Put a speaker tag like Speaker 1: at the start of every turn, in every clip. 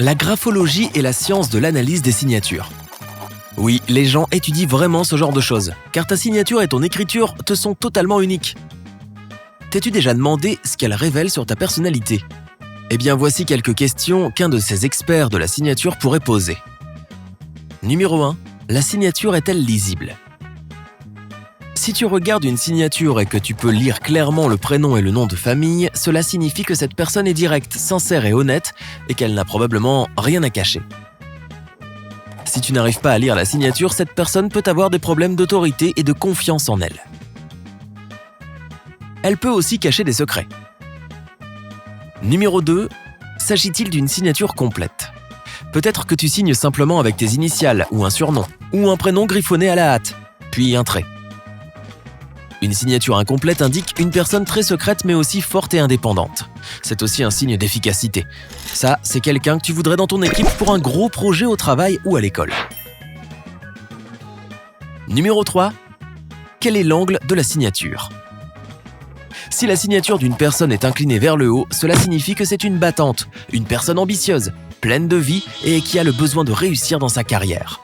Speaker 1: La graphologie est la science de l'analyse des signatures. Oui, les gens étudient vraiment ce genre de choses, car ta signature et ton écriture te sont totalement uniques. T'es-tu déjà demandé ce qu'elles révèlent sur ta personnalité ? Eh bien, voici quelques questions qu'un de ces experts de la signature pourrait poser. Numéro 1. La signature est-elle lisible ? Si tu regardes une signature et que tu peux lire clairement le prénom et le nom de famille, cela signifie que cette personne est directe, sincère et honnête et qu'elle n'a probablement rien à cacher. Si tu n'arrives pas à lire la signature, cette personne peut avoir des problèmes d'autorité et de confiance en elle. Elle peut aussi cacher des secrets. Numéro 2. S'agit-il d'une signature complète ? Peut-être que tu signes simplement avec tes initiales ou un surnom, ou un prénom griffonné à la hâte, puis un trait. Une signature incomplète indique une personne très secrète mais aussi forte et indépendante. C'est aussi un signe d'efficacité. Ça, c'est quelqu'un que tu voudrais dans ton équipe pour un gros projet au travail ou à l'école. Numéro 3. Quel est l'angle de la signature ? Si la signature d'une personne est inclinée vers le haut, cela signifie que c'est une battante, une personne ambitieuse, pleine de vie et qui a le besoin de réussir dans sa carrière.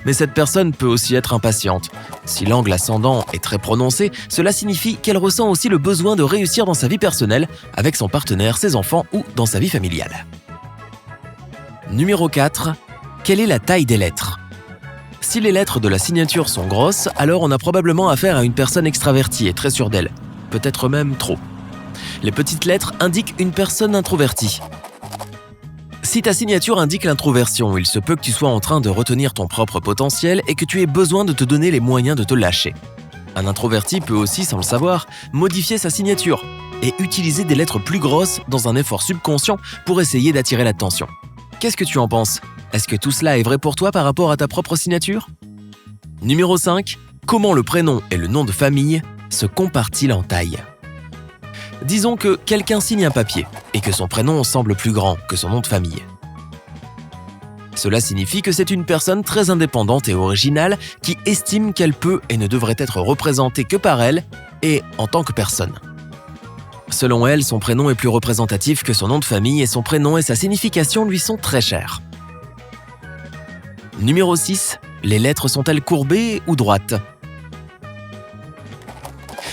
Speaker 1: Mais cette personne peut aussi être impatiente. Si l'angle ascendant est très prononcé, cela signifie qu'elle ressent aussi le besoin de réussir dans sa vie personnelle, avec son partenaire, ses enfants ou dans sa vie familiale. Numéro 4. Quelle est la taille des lettres ? Si les lettres de la signature sont grosses, alors on a probablement affaire à une personne extravertie et très sûre d'elle. Peut-être même trop. Les petites lettres indiquent une personne introvertie. Si ta signature indique l'introversion, il se peut que tu sois en train de retenir ton propre potentiel et que tu aies besoin de te donner les moyens de te lâcher. Un introverti peut aussi, sans le savoir, modifier sa signature et utiliser des lettres plus grosses dans un effort subconscient pour essayer d'attirer l'attention. Qu'est-ce que tu en penses ? Est-ce que tout cela est vrai pour toi par rapport à ta propre signature ? Numéro 5. Comment le prénom et le nom de famille se comparent-ils en taille ? Disons que quelqu'un signe un papier et que son prénom semble plus grand que son nom de famille. Cela signifie que c'est une personne très indépendante et originale qui estime qu'elle peut et ne devrait être représentée que par elle et en tant que personne. Selon elle, son prénom est plus représentatif que son nom de famille et son prénom et sa signification lui sont très chers. Numéro 6. Les lettres sont-elles courbées ou droites ?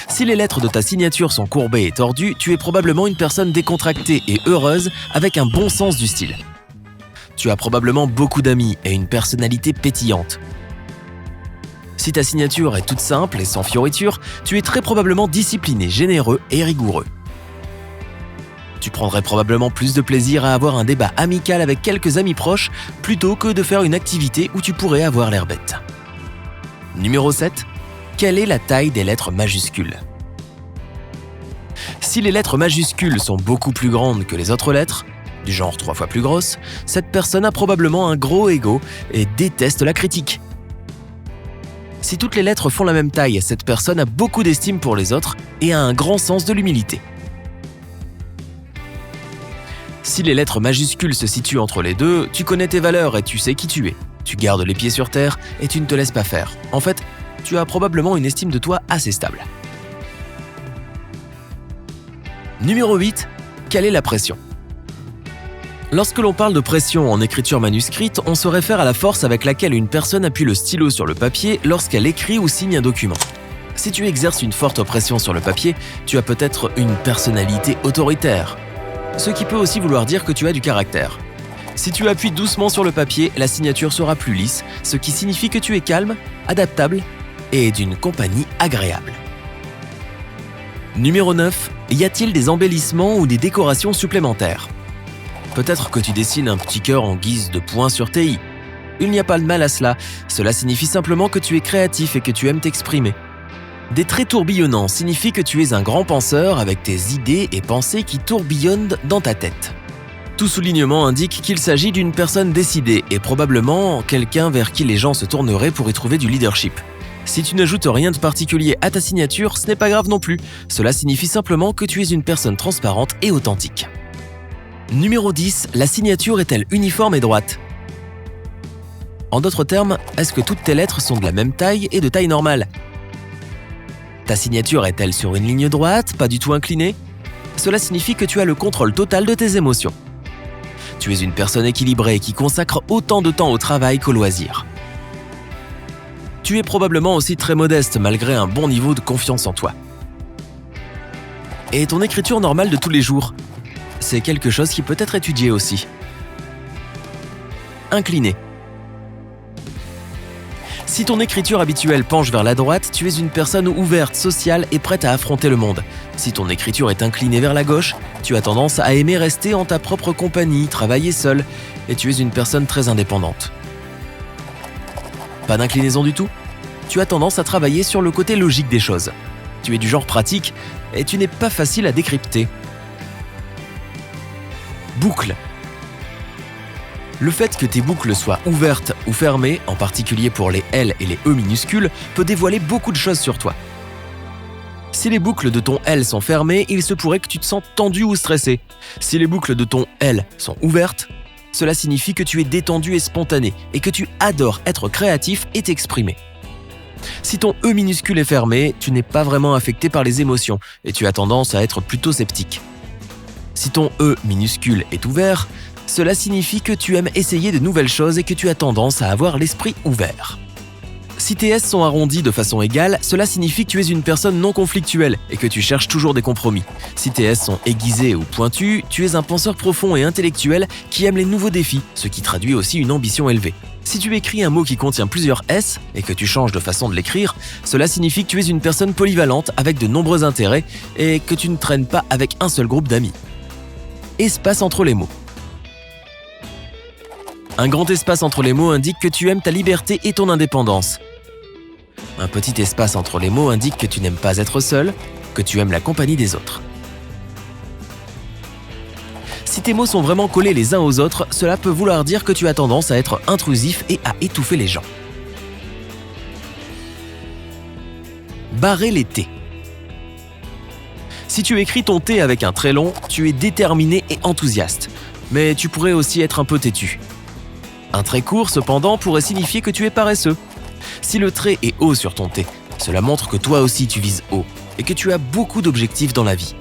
Speaker 1: Si les lettres de ta signature sont courbées et tordues, tu es probablement une personne décontractée et heureuse avec un bon sens du style. Tu as probablement beaucoup d'amis et une personnalité pétillante. Si ta signature est toute simple et sans fioritures, tu es très probablement discipliné, généreux et rigoureux. Tu prendrais probablement plus de plaisir à avoir un débat amical avec quelques amis proches plutôt que de faire une activité où tu pourrais avoir l'air bête. Numéro 7. Quelle est la taille des lettres majuscules ? Si les lettres majuscules sont beaucoup plus grandes que les autres lettres, du genre 3 fois plus grosses, cette personne a probablement un gros ego et déteste la critique. Si toutes les lettres font la même taille, cette personne a beaucoup d'estime pour les autres et a un grand sens de l'humilité. Si les lettres majuscules se situent entre les deux, tu connais tes valeurs et tu sais qui tu es. Tu gardes les pieds sur terre et tu ne te laisses pas faire. En fait, tu as probablement une estime de toi assez stable. Numéro 8. Quelle est la pression ? Lorsque l'on parle de pression en écriture manuscrite, on se réfère à la force avec laquelle une personne appuie le stylo sur le papier lorsqu'elle écrit ou signe un document. Si tu exerces une forte pression sur le papier, tu as peut-être une personnalité autoritaire, ce qui peut aussi vouloir dire que tu as du caractère. Si tu appuies doucement sur le papier, la signature sera plus lisse, ce qui signifie que tu es calme, adaptable et d'une compagnie agréable. Numéro 9. Y a-t-il des embellissements ou des décorations supplémentaires ? Peut-être que tu dessines un petit cœur en guise de point sur tes i. Il n'y a pas de mal à cela, cela signifie simplement que tu es créatif et que tu aimes t'exprimer. Des traits tourbillonnants signifient que tu es un grand penseur avec tes idées et pensées qui tourbillonnent dans ta tête. Tout soulignement indique qu'il s'agit d'une personne décidée et probablement quelqu'un vers qui les gens se tourneraient pour y trouver du leadership. Si tu n'ajoutes rien de particulier à ta signature, ce n'est pas grave non plus. Cela signifie simplement que tu es une personne transparente et authentique. Numéro 10. La signature est-elle uniforme et droite ? En d'autres termes, est-ce que toutes tes lettres sont de la même taille et de taille normale ? Ta signature est-elle sur une ligne droite, pas du tout inclinée ? Cela signifie que tu as le contrôle total de tes émotions. Tu es une personne équilibrée qui consacre autant de temps au travail qu'aux loisirs. Tu es probablement aussi très modeste malgré un bon niveau de confiance en toi. Et ton écriture normale de tous les jours, c'est quelque chose qui peut être étudié aussi. Incliné. Si ton écriture habituelle penche vers la droite, tu es une personne ouverte, sociale et prête à affronter le monde. Si ton écriture est inclinée vers la gauche, tu as tendance à aimer rester en ta propre compagnie, travailler seul, et tu es une personne très indépendante. Pas d'inclinaison du tout ? Tu as tendance à travailler sur le côté logique des choses. Tu es du genre pratique et tu n'es pas facile à décrypter. Boucle. Le fait que tes boucles soient ouvertes ou fermées, en particulier pour les L et les E minuscules, peut dévoiler beaucoup de choses sur toi. Si les boucles de ton L sont fermées, il se pourrait que tu te sens tendu ou stressé. Si les boucles de ton L sont ouvertes, cela signifie que tu es détendu et spontané et que tu adores être créatif et t'exprimer. Si ton E minuscule est fermé, tu n'es pas vraiment affecté par les émotions et tu as tendance à être plutôt sceptique. Si ton E minuscule est ouvert, cela signifie que tu aimes essayer de nouvelles choses et que tu as tendance à avoir l'esprit ouvert. Si tes S sont arrondis de façon égale, cela signifie que tu es une personne non conflictuelle et que tu cherches toujours des compromis. Si tes S sont aiguisés ou pointus, tu es un penseur profond et intellectuel qui aime les nouveaux défis, ce qui traduit aussi une ambition élevée. Si tu écris un mot qui contient plusieurs S et que tu changes de façon de l'écrire, cela signifie que tu es une personne polyvalente avec de nombreux intérêts et que tu ne traînes pas avec un seul groupe d'amis. Espace entre les mots. Un grand espace entre les mots indique que tu aimes ta liberté et ton indépendance. Un petit espace entre les mots indique que tu n'aimes pas être seul, que tu aimes la compagnie des autres. Si tes mots sont vraiment collés les uns aux autres, cela peut vouloir dire que tu as tendance à être intrusif et à étouffer les gens. Barrer les T. Si tu écris ton T avec un trait long, tu es déterminé et enthousiaste, mais tu pourrais aussi être un peu têtu. Un trait court, cependant, pourrait signifier que tu es paresseux. Si le trait est haut sur ton T, cela montre que toi aussi tu vises haut et que tu as beaucoup d'objectifs dans la vie.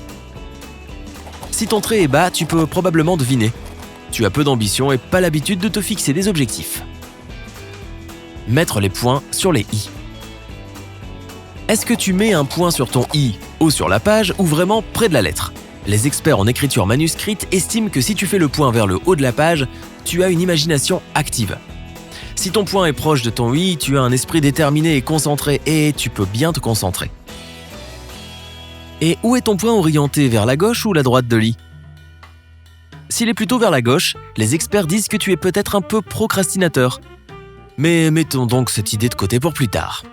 Speaker 1: Si ton trait est bas, tu peux probablement deviner. Tu as peu d'ambition et pas l'habitude de te fixer des objectifs. Mettre les points sur les i. Est-ce que tu mets un point sur ton i haut sur la page ou vraiment près de la lettre ? Les experts en écriture manuscrite estiment que si tu fais le point vers le haut de la page, tu as une imagination active. Si ton point est proche de ton i, tu as un esprit déterminé et concentré et tu peux bien te concentrer. Et où est ton point orienté, vers la gauche ou la droite de l'i ? S'il est plutôt vers la gauche, les experts disent que tu es peut-être un peu procrastinateur. Mais mettons donc cette idée de côté pour plus tard.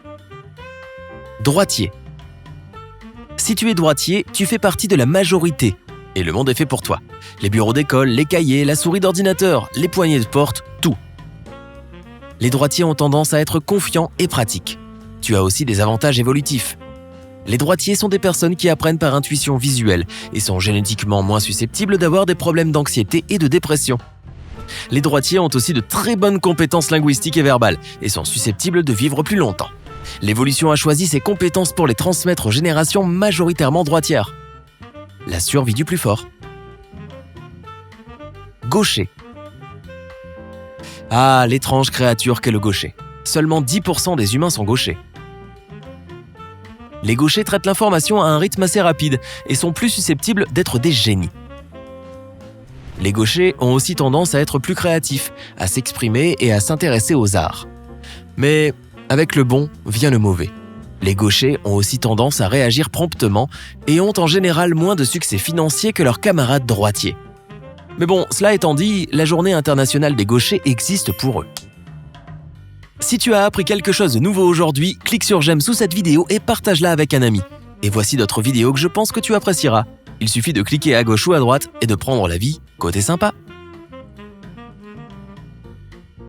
Speaker 1: Droitier. Si tu es droitier, tu fais partie de la majorité et le monde est fait pour toi. Les bureaux d'école, les cahiers, la souris d'ordinateur, les poignées de porte, tout. Les droitiers ont tendance à être confiants et pratiques. Tu as aussi des avantages évolutifs. Les droitiers sont des personnes qui apprennent par intuition visuelle et sont génétiquement moins susceptibles d'avoir des problèmes d'anxiété et de dépression. Les droitiers ont aussi de très bonnes compétences linguistiques et verbales et sont susceptibles de vivre plus longtemps. L'évolution a choisi ces compétences pour les transmettre aux générations majoritairement droitières. La survie du plus fort. Gaucher. Ah, l'étrange créature qu'est le gaucher. Seulement 10% des humains sont gauchers. Les gauchers traitent l'information à un rythme assez rapide et sont plus susceptibles d'être des génies. Les gauchers ont aussi tendance à être plus créatifs, à s'exprimer et à s'intéresser aux arts. Mais avec le bon vient le mauvais. Les gauchers ont aussi tendance à réagir promptement et ont en général moins de succès financier que leurs camarades droitiers. Mais bon, cela étant dit, la journée internationale des gauchers existe pour eux. Si tu as appris quelque chose de nouveau aujourd'hui, clique sur j'aime sous cette vidéo et partage-la avec un ami. Et voici d'autres vidéos que je pense que tu apprécieras. Il suffit de cliquer à gauche ou à droite et de prendre la vie côté sympa.